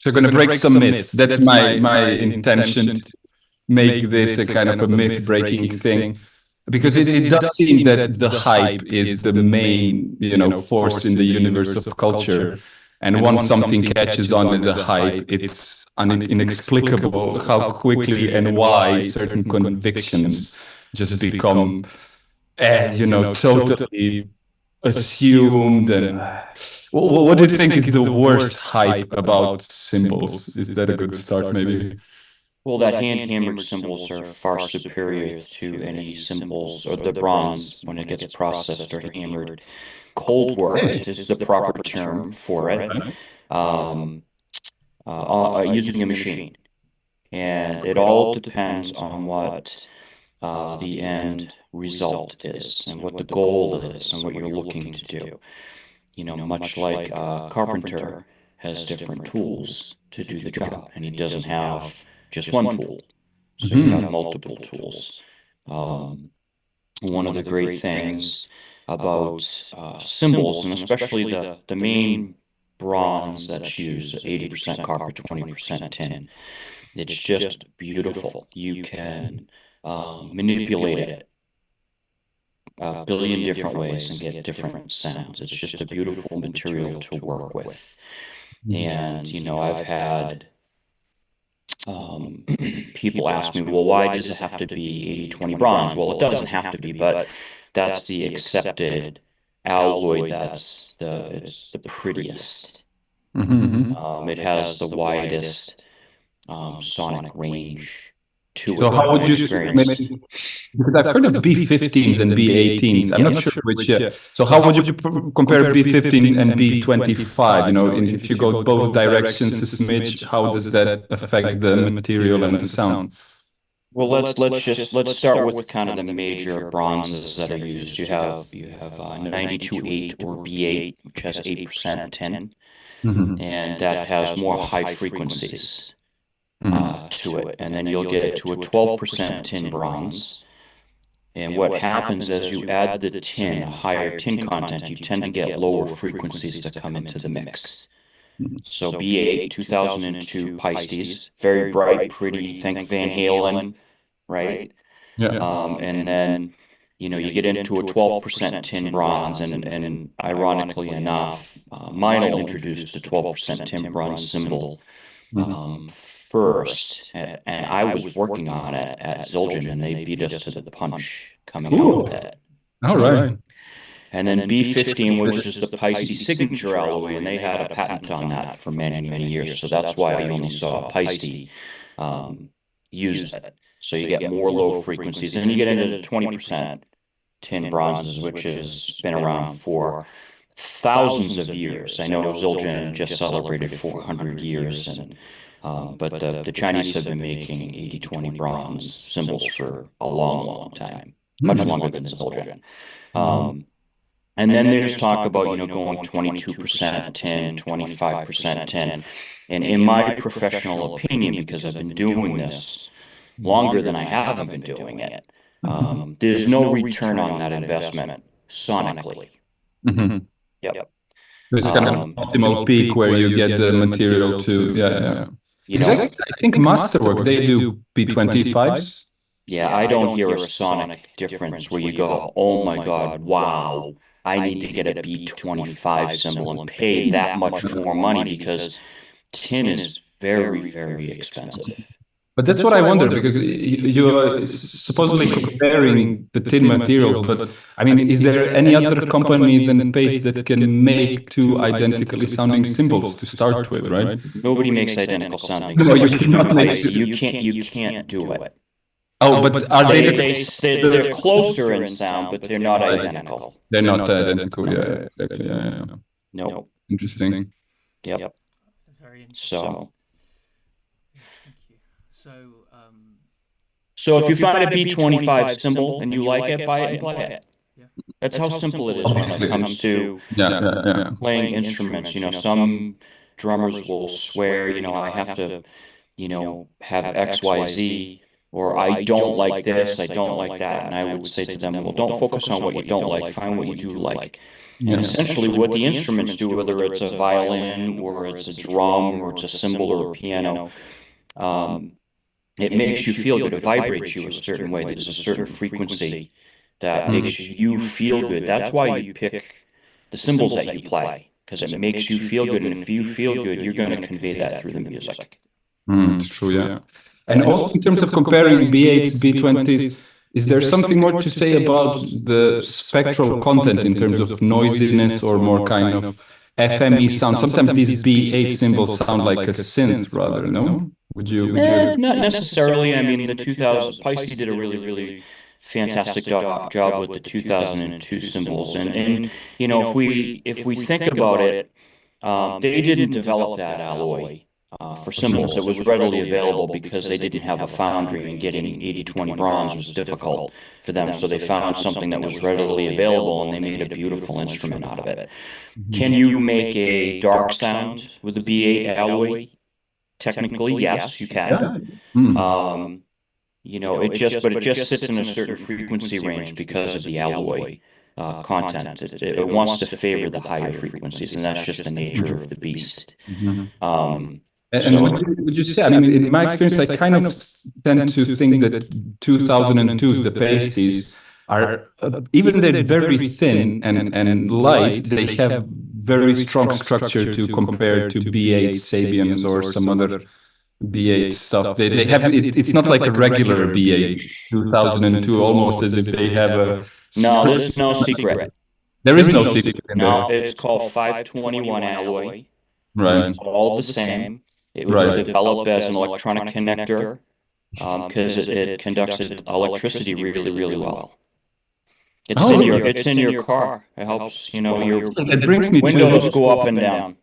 So you're going to break some myths. That's my intention, to make this a kind of a myth-breaking thing. Because it does seem that the hype is the main, force in the universe of culture. And once something catches on in the hype, it's inexplicable how quickly and why certain convictions just become, totally assumed. And what do you think is the worst hype about symbols? Is that a good start, maybe? Well, that hand-hammered cymbals are far superior to any cymbals or the bronze when it gets processed or hammered. Cold worked is the proper term for it, using a machine. And it all depends on what the end result is and what the goal is and what you're looking to do. Much like a carpenter has different tools to do the job, and he doesn't have just one tool. So you have multiple tools. One of the great things about cymbals, and especially the main bronze that's used, 80% copper, 20% tin, it's just beautiful. You can manipulate it a billion different ways and get different sounds. It's just a beautiful material to work with. And, I've had people ask me, well, why does it have to be 80-20 bronze? Well, it doesn't have to be, but that's the accepted alloy. It's the prettiest. It has the widest sonic range to it. So how would you because I've heard of B15s and B18s. I'm not sure which. So how would you compare B15 and B25? If you go both directions a smidge, how does that affect the material and the sound? Well, let's start with kind of the major bronzes that are used. You have 92-8 or B8, which has 8% tin, and that has more high frequencies to it. And then you'll get to a 12% tin bronze. And what happens as you add the tin, higher tin content, you tend to get lower frequencies that come into the mix. So B8, 2002 Pisces, very bright, pretty, think Van Halen, right? Yeah. And then, you get into a 12% tin bronze, and ironically enough, Meinl introduced the 12% tin bronze cymbal first, and I was working on it at Zildjian, and they beat us to the punch coming out with it. All right. And then B15, which is the Pisces signature alloy, and they had a patent on that for many, many years. So that's why I only saw Pisces use it. So you get more low frequencies, and you get into the 20% tin bronzes, which has been around for thousands of years. I know Zildjian just celebrated 400 years, and but the Chinese have been making 80-20 bronze cymbals for a long, long time, much longer than Zildjian. And then there's talk about, going 22% tin, 25% tin. And in my professional opinion, because I've been doing this longer than I haven't been doing it, there's no return on that investment sonically. Yep. There's kind of an optimal peak where you get the material to, Because I think Masterwork, they do B25s. Yeah, I don't hear a sonic difference where you go, oh my God, wow, I need to get a B25 cymbal and pay that much more money, because tin is very, very expensive. But that's what I wonder, because you're supposedly comparing the tin materials, but I mean, is there any other company than Pace that can make two identically sounding cymbals to start with, right? Nobody makes identical sounding No, cymbals. you cannot make You can't do it. Oh, but are they're closer in sound, but they're not identical. They're not identical, yeah, exactly. Yeah. No. Interesting. Yep. Very interesting. So, thank you. So if you find a B25 cymbal and you like it, buy it and play it. Yeah. That's how simple it is when it comes to playing instruments. Some drummers will swear, I have to, have XYZ or I don't like this, I don't like that. And I would say to them, well, don't focus on what you don't like, find what you do like. And essentially what the instruments do, whether it's a violin or it's a drum or it's a cymbal or a piano, it makes you feel good. It vibrates you a certain way. There's a certain frequency that makes you feel good. That's why you pick the cymbals that you play, because it makes you feel good. And if you feel good, you're going to convey that through the music. It's true, yeah. And also in terms of comparing B8s, B20s, is there something more to say about the spectral content in terms of noisiness or more kind of FME sound? Sometimes these B8 cymbals sound like a synth rather, no? Would you? Not necessarily. I mean, the 2000 Paiste did a really fantastic job with the 2002 cymbals, and you know, if we think about it, they didn't develop that alloy for cymbals. It was readily available because they didn't have a foundry, and getting 80/20 bronze was difficult for them. So they found something that was readily available, and they made a beautiful instrument out of it. Can you make a dark sound with a B8 alloy? Technically, yes, you can. You know, it just sits in a certain frequency range because of the alloy content. It wants to favor the higher frequencies, and that's just the nature of the beast. And would you say, I mean, in my experience, I kind of tend to think that 2002's, the pasties, are, even they're very thin and light, they have very strong structure to compare to B8 Sabians or some other B8 stuff. They have, it's not like a regular B8 2002, almost as if they have a... No, there's no secret. There is no secret in there. No, it's called 521 alloy. Right. It's all the same. It was developed as an electronic connector because it conducts electricity really well. It's in your car. It helps, you know, your windows go up and down.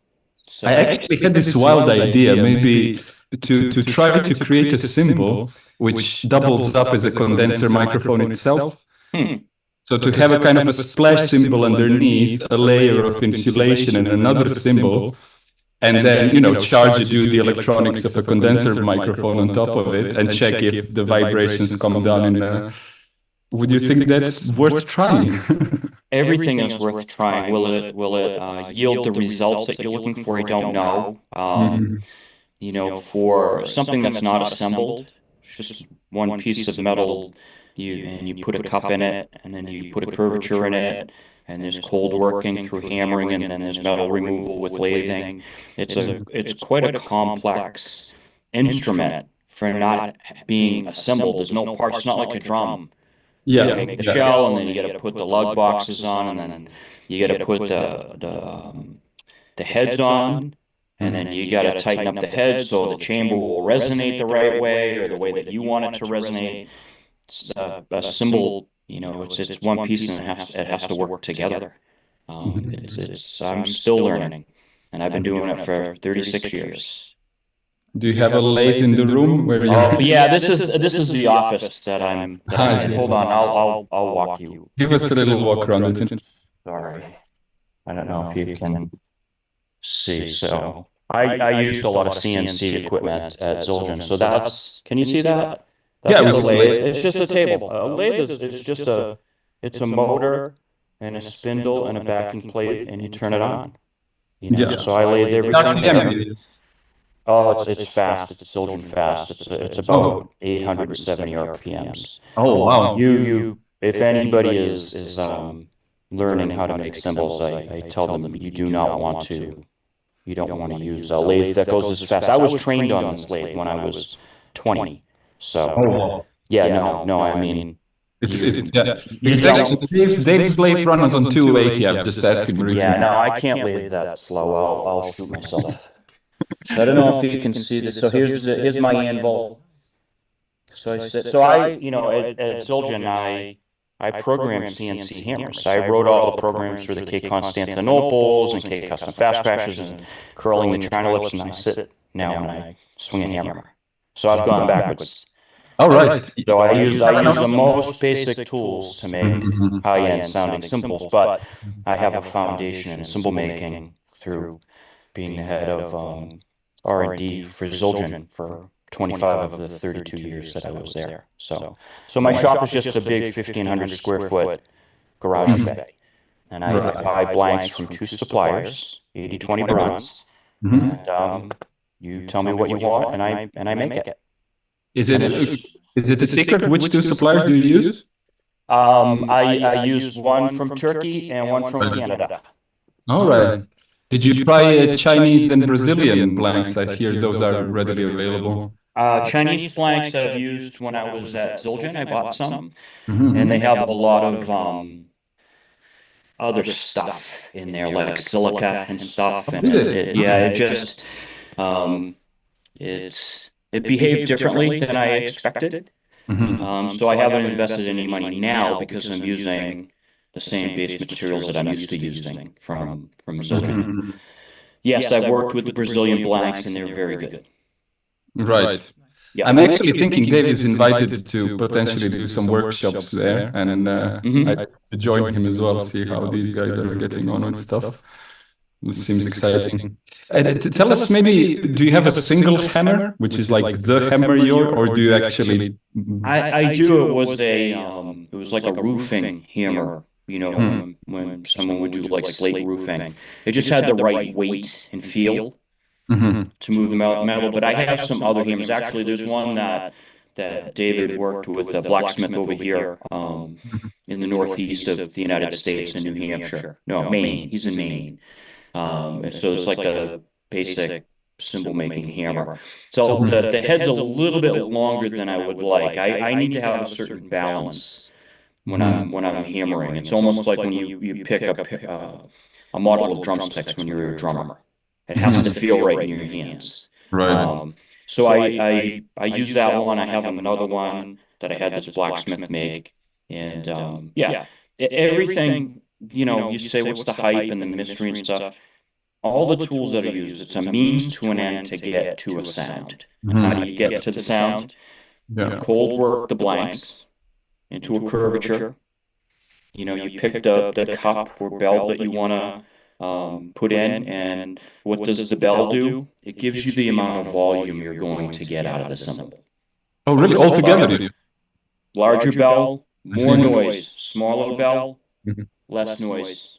So I actually had this wild idea, maybe to try to create a cymbal which doubles up as a condenser microphone itself. So to have a kind of a splash cymbal underneath, a layer of insulation and another cymbal, and then, you know, do the electronics of a condenser microphone on top of it and check if the vibrations come down in the... Would you think that's worth trying? everything is worth trying. Will it yield the results that you're looking for? I don't know. You know, for something that's not assembled, it's just one piece of metal, you put a cup in it, and then you put a curvature in it, and there's cold working through hammering, and then there's metal removal with lathing. It's quite a complex instrument for not being assembled. There's no parts. It's not like a drum. You gotta make the shell, and then you gotta put the lug boxes on, and then you gotta put the heads on, and then you gotta tighten up the heads so the chamber will resonate the right way or the way that you want it to resonate. A cymbal, you know, it's one piece, and it has to work together. I'm still learning, and I've been doing it for 36 years. Do you have a lathe in the room where you... Oh, yeah, this is the office that I'm in. Hold on, I'll walk you. Give us a little walk around it. Sorry. I don't know if you can see. So I used a lot of CNC equipment at Zildjian. So can you see that? That's a lathe. It's just a table. A lathe is just it's a motor and a spindle and a backing plate, and you turn it on. You know, so I lathe everything there. Oh, it's fast. It's Zildjian fast. It's about 870 RPMs. Oh, wow. If anybody is learning how to make cymbals, I tell them you don't want to use a lathe that goes as fast. I was trained on this lathe when I was 20. So, I mean, because actually Dave's lathe runs on 280. I've just asked him. Yeah, no, I can't lathe that slow. I'll shoot myself. So I don't know if you can see this. So here's my anvil. So I you know, at Zildjian, I programmed CNC hammers. I wrote all the programs for the K Constantinoples and K Custom Fast Crashes and curling the China lips, and I sit now and I swing a hammer. So I've gone backwards. All right. So I use the most basic tools to make high-end sounding cymbals, but I have a foundation in cymbal making through being the head of R&D for Zildjian for 25 of the 32 years that I was there. So my shop is just a big 1,500 square foot garage bay. And I buy blanks from two suppliers, 80/20 bronze. And you tell me what you want, and I make it. Is it a secret? Which two suppliers do you use? I use one from Turkey and one from Canada. All right. Did you try Chinese and Brazilian blanks? I hear those are readily available. Chinese blanks I've used when I was at Zildjian. I bought some, Mhm. and they have a lot of other stuff in there, like silica and stuff. And it just it behaved differently than I expected. So I haven't invested any money now because I'm using the same base materials that I'm used to using from Zildjian. Yes, I've worked with the Brazilian blanks, and they're very good. Right. Yeah. I'm actually thinking Dave is invited to potentially do some workshops there, and I to join him as well, see how these guys are getting on with stuff. This seems exciting. Tell us, maybe, do you have a single hammer, which is like the hammer or do you actually? I do. It was like a roofing hammer. You know, when someone would do like slate roofing, it just had the right weight and feel to move the metal. But I have some other hammers. Actually, there's one that David worked with a blacksmith over here in the northeast of the United States in New Hampshire. No, Maine. He's in Maine. So it's like a basic cymbal making hammer. So the head's a little bit longer than I would like. I need to have a certain balance when I'm hammering. It's almost like when you pick up a model of drumsticks when you're a drummer. It has to feel right in your hands. Right. So I use that one. I have another one that I had this blacksmith make, and everything. You know, you say what's the hype and the mystery and stuff. All the tools that are used, it's a means to an end to get to a sound. How do you get to the sound? You cold work the blanks into a curvature. You know, you pick the cup or bell that you want to put in, and what does the bell do? It gives you the amount of volume you're going to get out of the cymbal. Oh, really? Altogether? Larger bell, more noise. Smaller bell, less noise.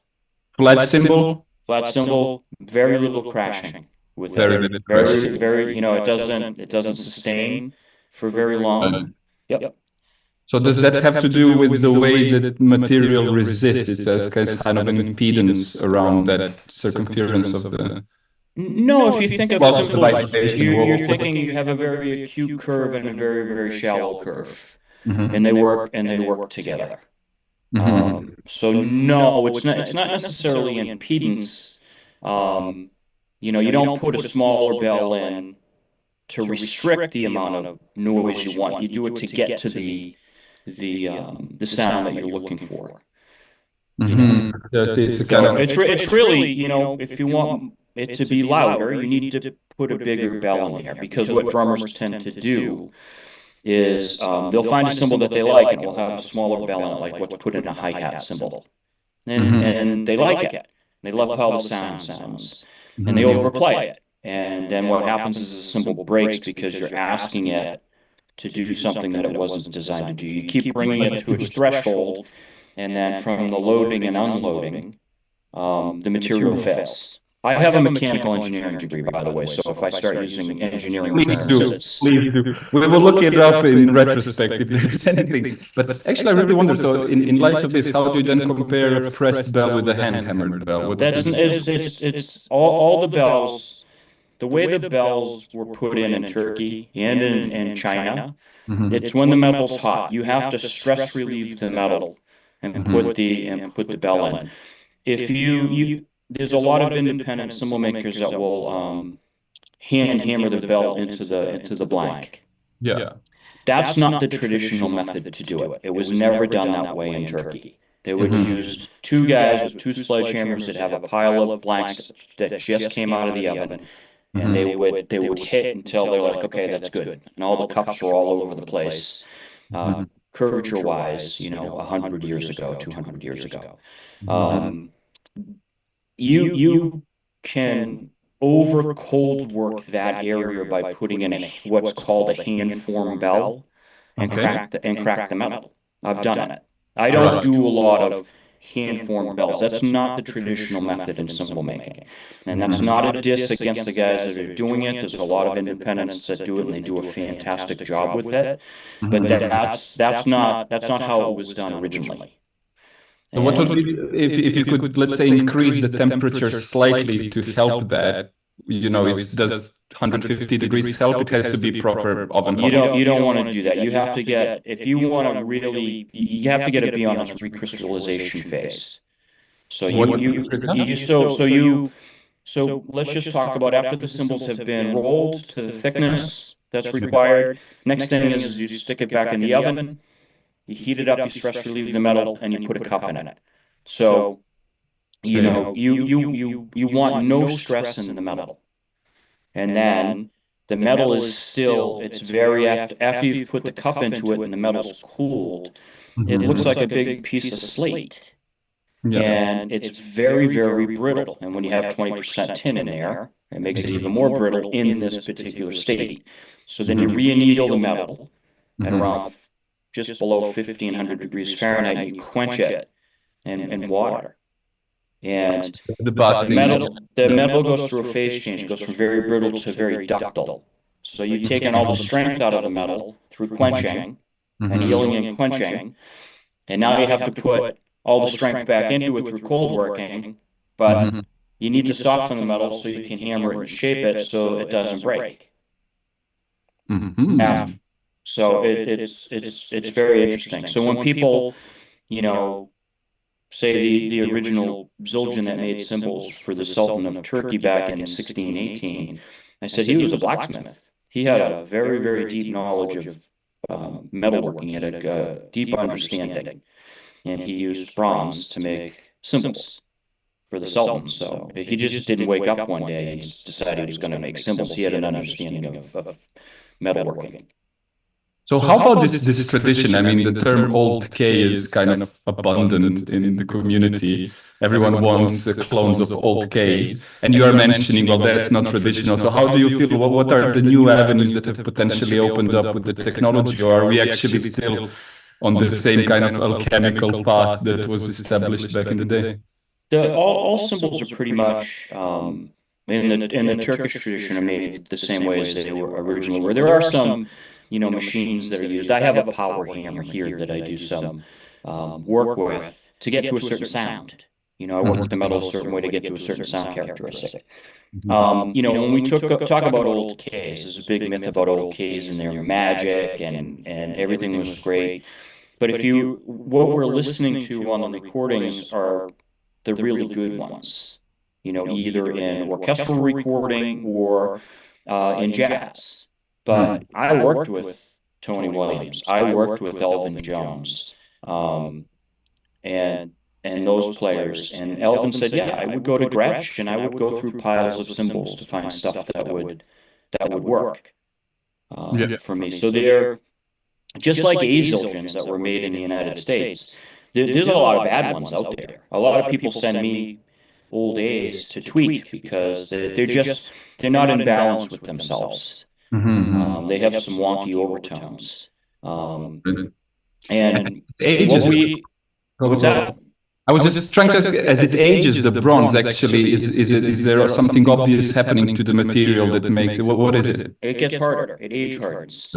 Flat cymbal? Flat cymbal, very little crashing with Very it. little Very, crashing. very, it doesn't sustain for very long. Yep. So does that have to do with the way that material resists? It has kind of an impedance around that circumference of the... No, if you think of Well, cymbals, vibration you're will- thinking you have a very acute curve and a very, very shallow curve, Mhm. and they work together. So no, it's not necessarily impedance. You know, you don't put a smaller bell in to restrict the amount of noise you want. You do it to get to the sound that you're looking for. You know, Yes, it's a so kind of... it's really, you know, if you want it to be louder, you need to put a bigger bell in there, because what drummers tend to do is they'll find a cymbal that they like, and it will have a smaller bell in it, like what's put in a hi-hat cymbal. And they like it. They love how the sound sounds. And they overplay it. And then what happens is the cymbal breaks because you're asking it to do something that it wasn't designed to do. You keep bringing it to its threshold, and then from the loading and unloading, the material fails. I have a mechanical engineering degree, by the way, so if I start using engineering terms, Please do. We will look it up in retrospect if there's anything. But actually, I really wonder, so in light of this, how do you then compare a pressed bell with a hand-hammered bell? What's it's all the bells. The way the bells were put in Turkey and in China, it's when the metal's hot. You have to stress relieve the metal and put the bell in. If there's a lot of independent cymbal makers that will hand hammer the bell into the blank. Yeah. That's not the traditional method to do it. It was never done that way in Turkey. They would use two guys with two sledgehammers that have a pile of blanks that just came out of the oven, and they would hit until they're like, okay, that's good. And all the cups are all over the place, curvature-wise, 100 years ago, 200 years ago. You can over cold work that area by putting in what's called a hand form bell and crack the metal. I've done it. I don't do a lot of hand form bells. That's not the traditional method in cymbal making. And that's not a diss against the guys that are doing it. There's a lot of independents that do it and they do a fantastic job with it. But that's not how it was done originally. So what would be if you could, let's say, increase the temperature slightly to help that? Does 150 degrees help? It has to be proper oven hot. You don't want to do that. You have to get, if you want to really, you have to get it beyond its recrystallization phase. So so let's just talk about after the cymbals have been rolled to the thickness that's required. Next thing is you stick it back in the oven, you heat it up, you stress relieve the metal, and you put a cup in it. So, you want no stress in the metal. And then the metal is still, it's very, after you've put the cup into it and the metal's cooled, it looks like a big piece of slate. Yeah. And it's very, very brittle. And when you have 20% tin in there, it makes it even more brittle in this particular state. So then you re-anneal the metal at around just below 1500 degrees Fahrenheit, and you quench it in water. And the metal goes through a phase change. It goes from very brittle to very ductile. So you've taken all the strength out of the metal through quenching, annealing and quenching, and now you have to put all the strength back into it through cold working, but you need to soften the metal so you can hammer it and shape it so it doesn't break. So it's very interesting. So when people, say the original Zuljan that made cymbals for the Sultan of Turkey back in 1618, I said he was a blacksmith. He had a very, very deep knowledge of metalworking. He had a deep understanding. And he used bronze to make cymbals for the Sultan. So he just didn't wake up one day and decide he was going to make cymbals. He had an understanding of metalworking. So how about this tradition? I mean, the term old K is kind of abundant in the community. Everyone wants clones of old Ks. And you are mentioning, well, that's not traditional. So how do you feel? What are the new avenues that have potentially opened up with the technology? Or are we actually still on the same kind of alchemical path that was established back in the day? All cymbals are pretty much in the Turkish tradition are made the same way as they were originally. Where there are some, machines that are used. I have a power hammer here that I do some work with to get to a certain sound. I work the metal a certain way to get to a certain sound characteristic. When we talk about old Ks, there's a big myth about old Ks and their magic and everything was great. But what we're listening to on the recordings are the really good ones, either in orchestral recording or in jazz. But I worked with Tony Williams. I worked with Elvin Jones, and those players. And Elvin said, "Yeah, I would go to Gretsch and I would go through piles of cymbals to find stuff that would work for me." So they're just like A-Zildjians that were made in the United States. There's a lot of bad ones out there. A lot of people send me old A's to tweak because they're not in balance with themselves. They have some wonky overtones. And what's that? I was just trying to ask, as it ages, the bronze actually, is there something obvious happening to the material that makes it? What is it? It gets harder. It age hardens.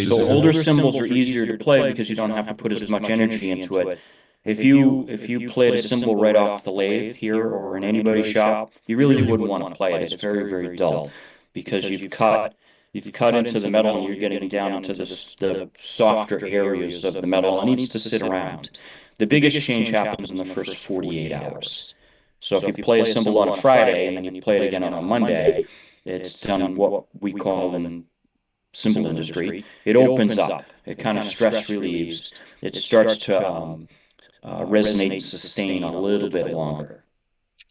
So older cymbals are easier to play because you don't have to put as much energy into it. If you played a cymbal right off the lathe here or in anybody's shop, you really wouldn't want to play it. It's very, very dull because you've cut into the metal and you're getting down into the softer areas of the metal. It needs to sit around. The biggest change happens in the first 48 hours. So if you play a cymbal on a Friday and then you play it again on a Monday, it's done what we call in cymbal industry, it opens up. It kind of stress relieves. It starts to resonate and sustain a little bit longer.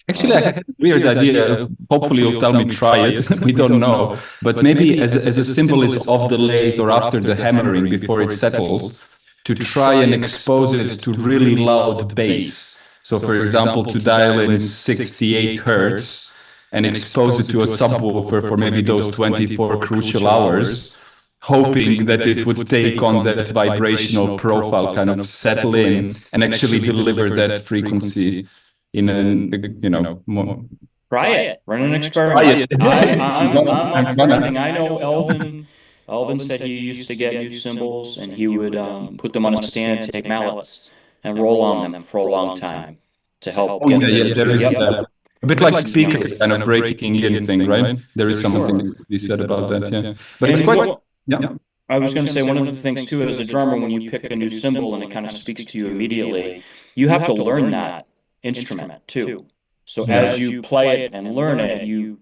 Actually, I had a weird idea. Hopefully you'll tell me try it. We don't know. But maybe as a cymbal is off the lathe or after the hammering before it settles, to try and expose it to really loud bass. So for example, to dial in 68 hertz and expose it to a subwoofer for maybe those 24 crucial hours, hoping that it would take on that vibrational profile, kind of settle in and actually deliver that frequency in a more. Try it. Run an experiment. I'm friending. I know Elvin. Elvin said he used to get new cymbals and he would put them on a stand and take mallets and roll on them for a long time to help get there is that. A bit like speakers, kind of breaking in thing, right? There is something to be said about that, yeah. But it's quite, yeah. I was going to say one of the things too, as a drummer, when you pick a new cymbal and it kind of speaks to you immediately, you have to learn that instrument too. So as you play it and learn it, you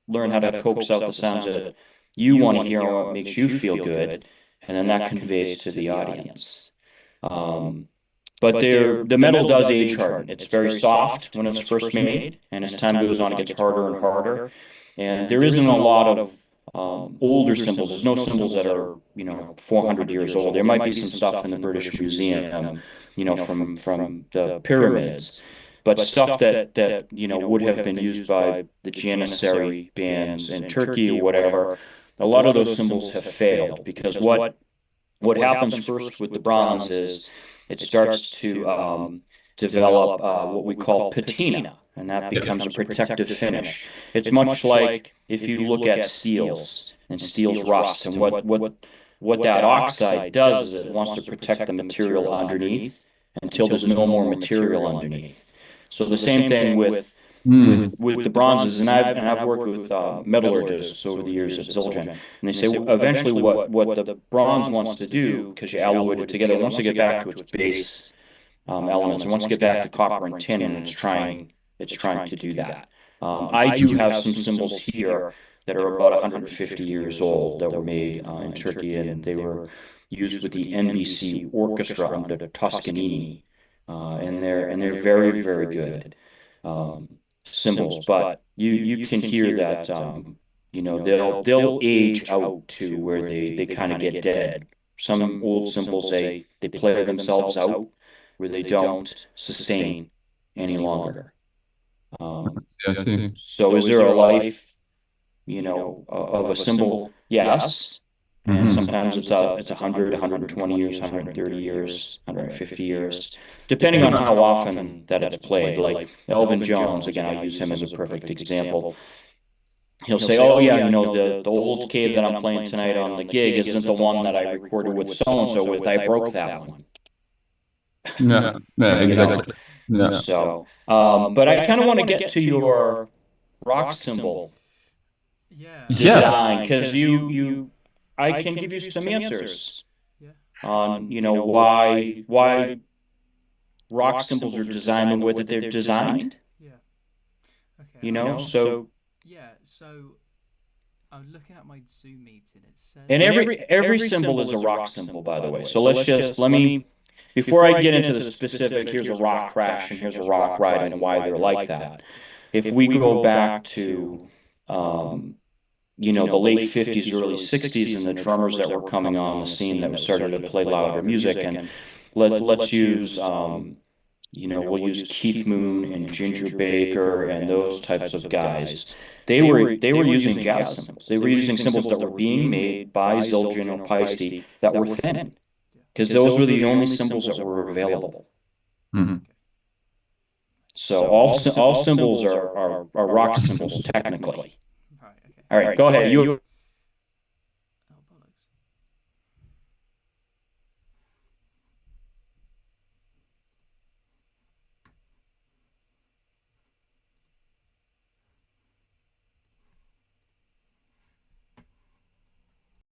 learn how to coax out the sounds that you want to hear and what makes you feel good, and then that conveys to the audience. But the metal does age hard. It's very soft when it's first made, and as time goes on, it gets harder and harder. And there isn't a lot of older cymbals. There's no cymbals that are 400 years old. There might be some stuff in the British Museum, from the pyramids. But stuff that would have been used by the Janissary bands in Turkey or whatever, a lot of those cymbals have failed because what happens first with the bronze is it starts to develop what we call patina, and that becomes a protective finish. It's much like if you look at steels and steels rust, and what that oxide does is it wants to protect the material underneath until there's no more material underneath. So the same thing with the bronzes, and I've worked with metallurgists over the years at Zildjian, and they say eventually what the bronze wants to do, because you alloy it together, it wants to get back to its base elements. It wants to get back to copper and tin, and it's trying to do that. I do have some cymbals here that are about 150 years old that were made in Turkey, and they were used with the NBC orchestra under the Toscanini. And they're very, very good cymbals, but you can hear that they'll age out to where they kind of get dead. Some old cymbals they play themselves out where they don't sustain any longer. So is there a life of a cymbal? Yes. And sometimes it's 100, 120 years, 130 years, 150 years, depending on how often that it's played. Like Elvin Jones, again, I use him as a perfect example. He'll say, "Oh yeah, the old K that I'm playing tonight on the gig isn't the one that I recorded with so-and-so with. I broke that one." Yeah, exactly. Yeah. So, but I kind of want to get to your rock cymbal design, because I can give you some answers on why rock cymbals are designed the way that they're designed. Okay. So I'm looking at my Zoom meeting. It says, and every cymbal is a rock cymbal, by the way. So let me before I get into the specific. Here's a rock crash and here's a rock ride and why they're like that. If we go back to the late 50s, early 60s, and the drummers that were coming on the scene that started to play louder music, and let's use we'll use Keith Moon and Ginger Baker and those types of guys. They were using jazz cymbals. They were using cymbals that were being made by Zildjian or Paiste that were thin, because those were the only cymbals that were available. Mm-hmm. So all cymbals are rock cymbals technically. All right, go ahead.